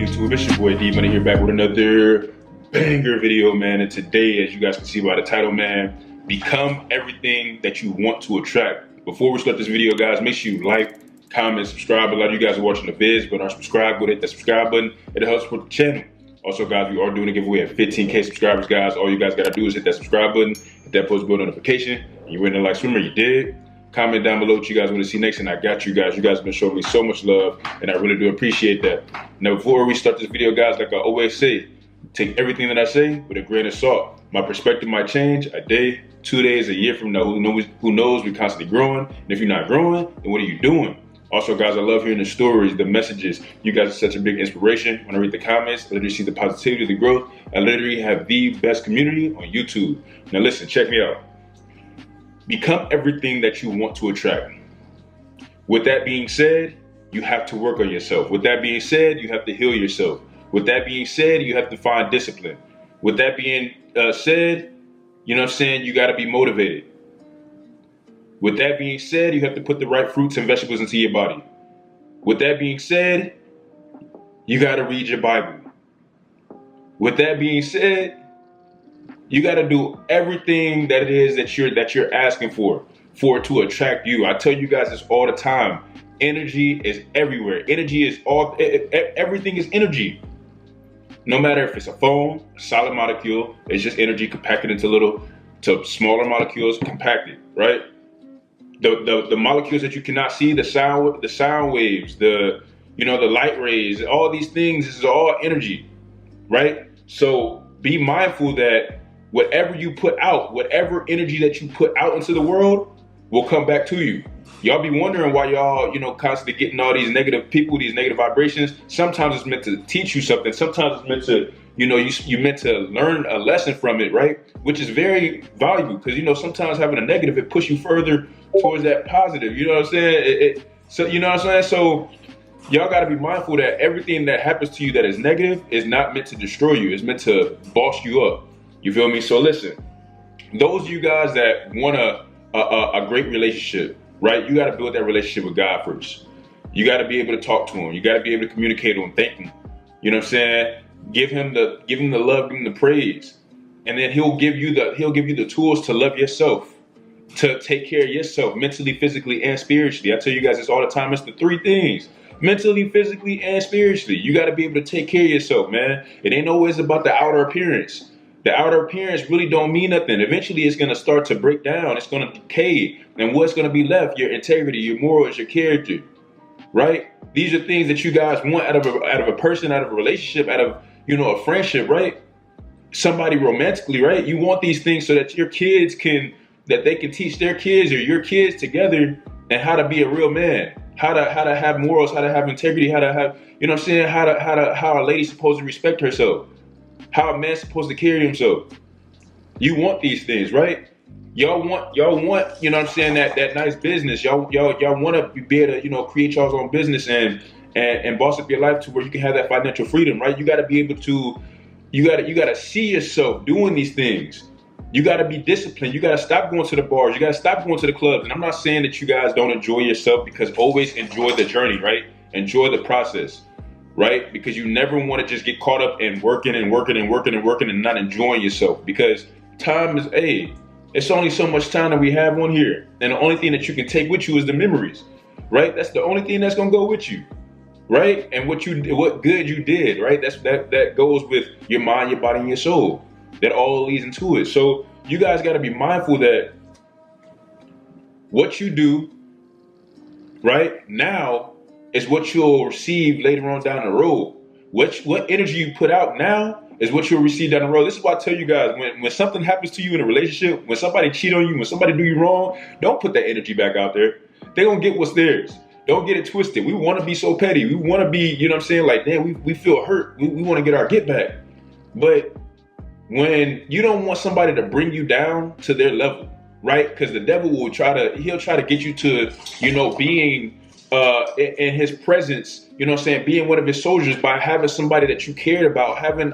YouTube? It's your boy D Money here, back with another banger video, man. And today, as you guys can see by the title, man, become everything that you want to attract. Before we start this video, guys, make sure you like, comment, subscribe. A lot of you guys are watching the vids but aren't subscribed. Go hit that subscribe button. It helps support the channel. Also, guys, we are doing a giveaway at 15K subscribers, guys. All you guys gotta do is hit that subscribe button, hit that post bell notification, and you're winning like swimmer. You did. Comment down below what you guys want to see next, and I got you guys. You guys have been showing me so much love, and I really do appreciate that. Now, before we start this video, guys, like I always say, take everything that I say with a grain of salt. My perspective might change a day, 2 days, a year from now. Who knows? We're constantly growing, and if you're not growing, then what are you doing? Also, guys, I love hearing the stories, the messages. You guys are such a big inspiration. When I read the comments, I literally see the positivity, the growth. I literally have the best community on YouTube. Now, listen, check me out. Become everything that you want to attract. With that being said, you have to work on yourself. With that being said, you have to heal yourself. With that being said, you have to find discipline. With that being said, you know what I'm saying, you got to be motivated. With that being said, you have to put the right fruits and vegetables into your body. With that being said, you got to read your Bible. With that being said, you got to do everything that it is that you're asking for it to attract you. I tell you guys this all the time. Energy is everywhere. Energy is everything is energy. No matter if it's a phone, a solid molecule, it's just energy compacted into smaller molecules, compacted, right? The molecules that you cannot see, the sound waves, the light rays, all these things, this is all energy, right? So be mindful that whatever you put out, whatever energy that you put out into the world will come back to you. Y'all be wondering why y'all, constantly getting all these negative people, these negative vibrations. Sometimes it's meant to teach you something. Sometimes it's meant to, you meant to learn a lesson from it, right? Which is very valuable because, sometimes having a negative, it pushes you further towards that positive. You know what I'm saying? So, you know what I'm saying? So y'all got to be mindful that everything that happens to you that is negative is not meant to destroy you. It's meant to boss you up. You feel me? So listen, those of you guys that want a great relationship, right? You got to build that relationship with God first. You got to be able to talk to him. You got to be able to communicate with him, thank him. You know what I'm saying? Give him the love, give him the praise. And then he'll give you the tools to love yourself, to take care of yourself mentally, physically, and spiritually. I tell you guys this all the time. It's the three things. Mentally, physically, and spiritually. You got to be able to take care of yourself, man. It ain't always about the outer appearance. The outer appearance really don't mean nothing. Eventually, it's going to start to break down. It's going to decay. And what's going to be left? Your integrity, your morals, your character, right? These are things that you guys want out of a person, out of a relationship, out of, a friendship, right? Somebody romantically, right? You want these things so that your kids that they can teach their kids or your kids together and how to be a real man, how to have morals, how to have integrity, how to have, how a lady's supposed to respect herself. How a man's supposed to carry himself. You want these things, right? Y'all want, that nice business. Y'all want to be able to, create y'all's own business and boss up your life to where you can have that financial freedom, right? You got to be able to, you got to see yourself doing these things. You got to be disciplined. You got to stop going to the bars. You got to stop going to the clubs. And I'm not saying that you guys don't enjoy yourself, because always enjoy the journey, right? Enjoy the process. Right? Because you never want to just get caught up in working and not enjoying yourself. Because time is, it's only so much time that we have on here. And the only thing that you can take with you is the memories, right? That's the only thing that's going to go with you, right? And what good you did, right? That goes with your mind, your body, and your soul. That all leads into it. So you guys got to be mindful that what you do right now is what you'll receive later on down the road. What energy you put out now is what you'll receive down the road. This is why I tell you guys, when something happens to you in a relationship, when somebody cheat on you, when somebody do you wrong, don't put that energy back out there. They're going to get what's theirs. Don't get it twisted. We want to be so petty. We want to be, like, damn, we feel hurt. We want to get our get back. But when you don't want somebody to bring you down to their level, right? Because the devil will try to get you to, being in his presence, being one of his soldiers by having somebody that you cared about, having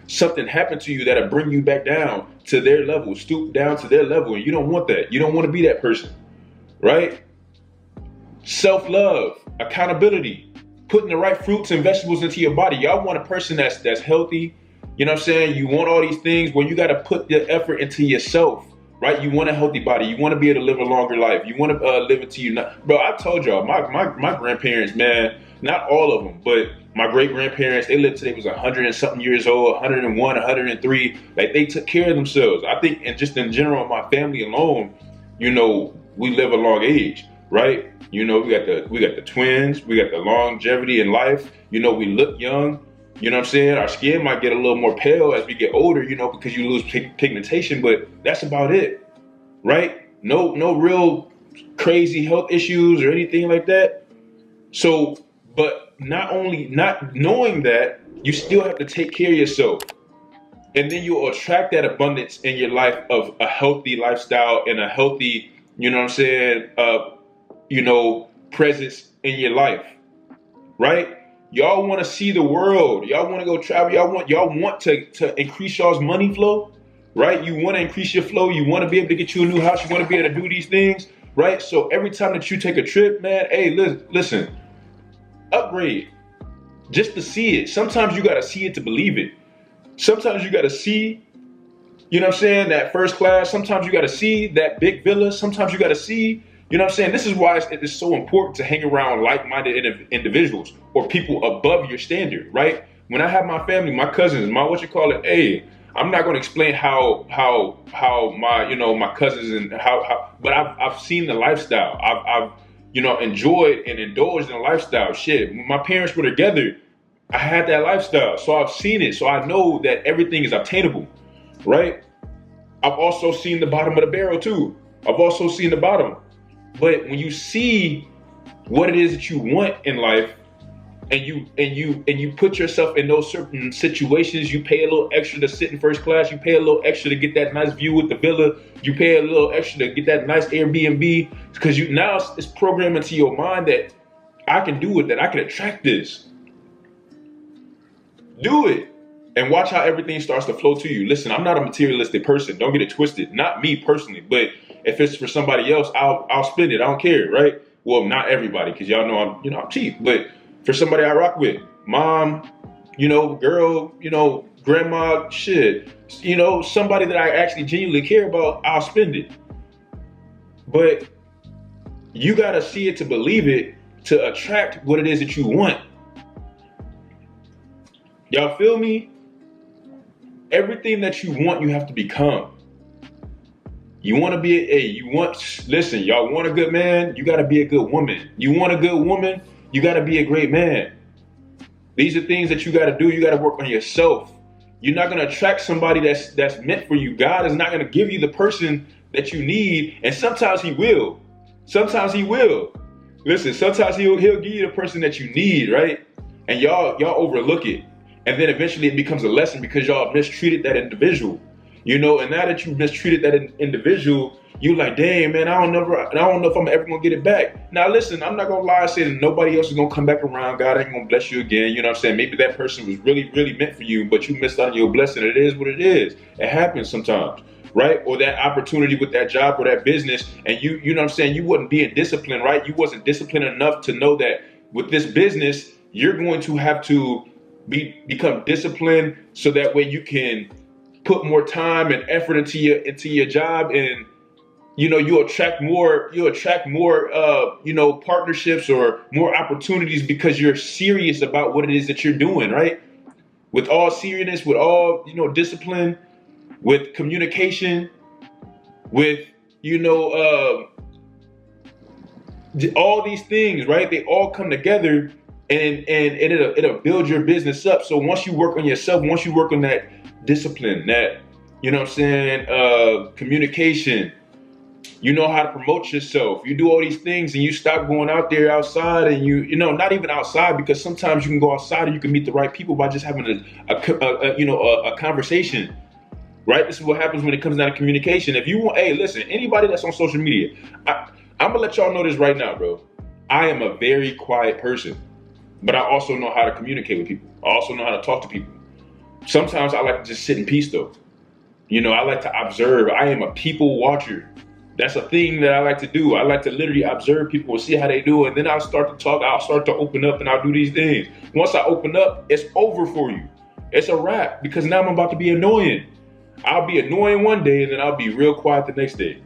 something happen to you that'll bring you back down to their level, stoop down to their level. And you don't want that. You don't want to be that person, right? Self-love, accountability, putting the right fruits and vegetables into your body. Y'all want a person that's healthy. You know what I'm saying? You want all these things where you got to put the effort into yourself, right? You want a healthy body. You want to be able to live a longer life. You want to live until you not. Bro, I told y'all, my grandparents, man, not all of them, but my great grandparents, they lived till they was 100 and something years old, 101, 103. Like, they took care of themselves. I think, and just in general, my family alone, you know, we live a long age, right? You know, we got the twins, we got the longevity in life. You know, we look young. You know what I'm saying? Our skin might get a little more pale as we get older, you know, because you lose pigmentation, but that's about it, right? No real crazy health issues or anything like that. So, but not knowing that, you still have to take care of yourself. And then you'll attract that abundance in your life of a healthy lifestyle and a healthy, you know what I'm saying, you know, presence in your life, right? Y'all want to see the world. Y'all want to go travel. Y'all want to increase y'all's money flow, right? You want to increase your flow. You want to be able to get you a new house. You want to be able to do these things, right? So every time that you take a trip, man, hey, listen, upgrade just to see it. Sometimes you got to see it to believe it. Sometimes you got to see, you know what I'm saying, that first class. Sometimes you got to see that big villa. Sometimes you got to see, you know what I'm saying? This is why it's so important to hang around like-minded individuals or people above your standard, right? When I have my family, my cousins, hey, I'm not going to explain how my, you know, my cousins and but I've seen the lifestyle. I've you know, enjoyed and indulged in the lifestyle. Shit, when my parents were together, I had that lifestyle. So I've seen it. So I know that everything is obtainable, right? I've also seen the bottom of the barrel too. I've also seen the bottom. But when you see what it is that you want in life, and you put yourself in those certain situations, you pay a little extra to sit in first class, you pay a little extra to get that nice view with the villa, you pay a little extra to get that nice Airbnb, because now it's programmed into your mind that I can do it, that I can attract this. Do it. And watch how everything starts to flow to you. Listen, I'm not a materialistic person. Don't get it twisted. Not me personally, but if it's for somebody else, I'll spend it. I don't care, right? Well, not everybody, because y'all know I'm cheap. But for somebody I rock with, mom, you know, girl, you know, grandma, shit, you know, somebody that I actually genuinely care about, I'll spend it. But you gotta see it to believe it to attract what it is that you want. Y'all feel me? Everything that you want, you have to become. You want to be listen, y'all want a good man, you got to be a good woman. You want a good woman, you got to be a great man. These are things that you got to do. You got to work on yourself. You're not going to attract somebody that's meant for you. God is not going to give you the person that you need. And sometimes he will. Sometimes he will. Listen, sometimes he'll give you the person that you need, right? And y'all overlook it. And then eventually it becomes a lesson because y'all mistreated that individual. You know, and now that you mistreated that individual, you like, dang, man, I don't know if I'm ever gonna get it back. Now listen, I'm not gonna lie and say that nobody else is gonna come back around. God ain't gonna bless you again. You know what I'm saying? Maybe that person was really, really meant for you, but you missed out on your blessing. It is what it is. It happens sometimes, right? Or that opportunity with that job or that business, and you know what I'm saying? You wasn't being disciplined, right? You wasn't disciplined enough to know that with this business, you're going to have to become disciplined so that way you can put more time and effort into your job, and you know you'll attract more you know, partnerships or more opportunities because you're serious about what it is that you're doing, right? With all seriousness, with all, you know, discipline, with communication, with, you know, all these things, right? They all come together, and it'll build your business up. So once you work on yourself, once you work on that discipline, that, you know what I'm saying, communication, you know how to promote yourself, you do all these things, and you stop going out there outside, and you know, not even outside, because sometimes you can go outside and you can meet the right people by just having a conversation, right? This is what happens when it comes down to communication. If you want, hey, listen, anybody that's on social media, I'm gonna let y'all know this right now, bro. I am a very quiet person, but I also know how to communicate with people. I also know how to talk to people. Sometimes I like to just sit in peace though. You know, I like to observe. I am a people watcher. That's a thing that I like to do. I like to literally observe people and see how they do it. And then I'll start to talk. I'll start to open up and I'll do these things. Once I open up, it's over for you. It's a wrap, because now I'm about to be annoying. I'll be annoying one day and then I'll be real quiet the next day.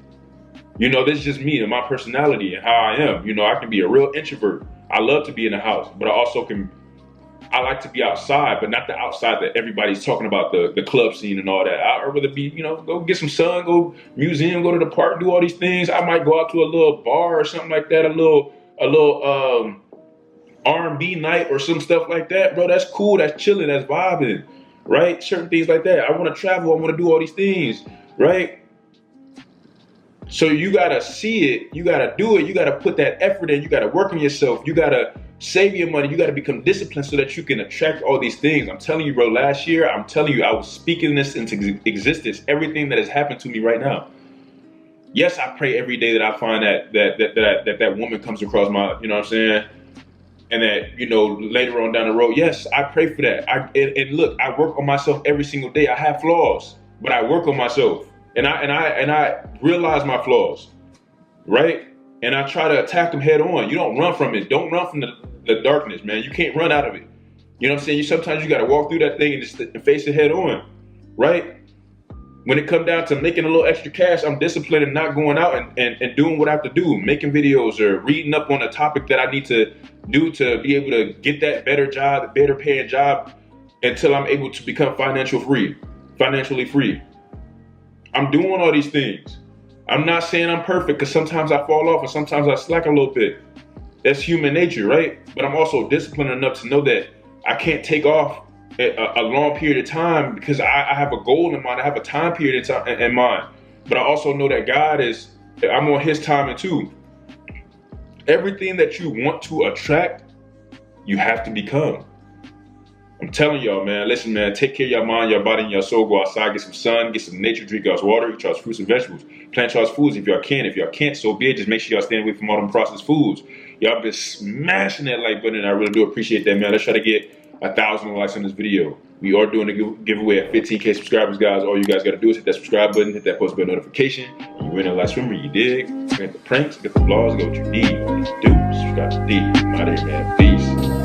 You know, this is just me and my personality and how I am. You know, I can be a real introvert. I love to be in the house, but I like to be outside, but not the outside that everybody's talking about, the club scene and all that. I'd rather be, you know, go get some sun, go museum, go to the park, do all these things. I might go out to a little bar or something like that, a little R&B night or some stuff like that, bro. That's cool, that's chilling, that's vibing, right? Certain things like that. I want to travel, I want to do all these things, right? So you gotta see it, you gotta do it, you gotta put that effort in, you gotta work on yourself, you gotta save your money, you gotta become disciplined so that you can attract all these things. I'm telling you, bro, last year, I'm telling you, I was speaking this into existence, everything that has happened to me right now. Yes, I pray every day that I find that woman comes across my, you know what I'm saying? And that, you know, later on down the road, yes, I pray for that. And look, I work on myself every single day. I have flaws, but I work on myself. And I realize my flaws, right? And I try to attack them head on. You don't run from it. Don't run from the darkness, man. You can't run out of it. You know what I'm saying? Sometimes you got to walk through that thing and just face it head on, right? When it comes down to making a little extra cash, I'm disciplined and not going out and doing what I have to do, making videos or reading up on a topic that I need to do to be able to get that better job, better paying job, until I'm able to become financially free. I'm doing all these things. I'm not saying I'm perfect, because sometimes I fall off and sometimes I slack a little bit. That's human nature, right? But I'm also disciplined enough to know that I can't take off a long period of time, because I have a goal in mind. I have a time period in mind. But I also know that I'm on his timing too. Everything that you want to attract, you have to become. I'm telling y'all, man, listen, man, take care of your mind, your body, and your soul. Go outside, get some sun, get some nature, drink y'all's water, eat y'all's fruits and vegetables, plant y'all's foods if y'all can. If y'all can't, so be it. Just make sure y'all stay away from all them processed foods. Y'all been smashing that like button, and I really do appreciate that, man. Let's try to get 1,000 likes on this video. We are doing a giveaway at 15K subscribers, guys. All you guys got to do is hit that subscribe button, hit that post bell notification. You win a live swimmer, you dig? Get the pranks, get the vlogs, get what you need. What you do? Subscribe to D. I'm out of here, man. Peace.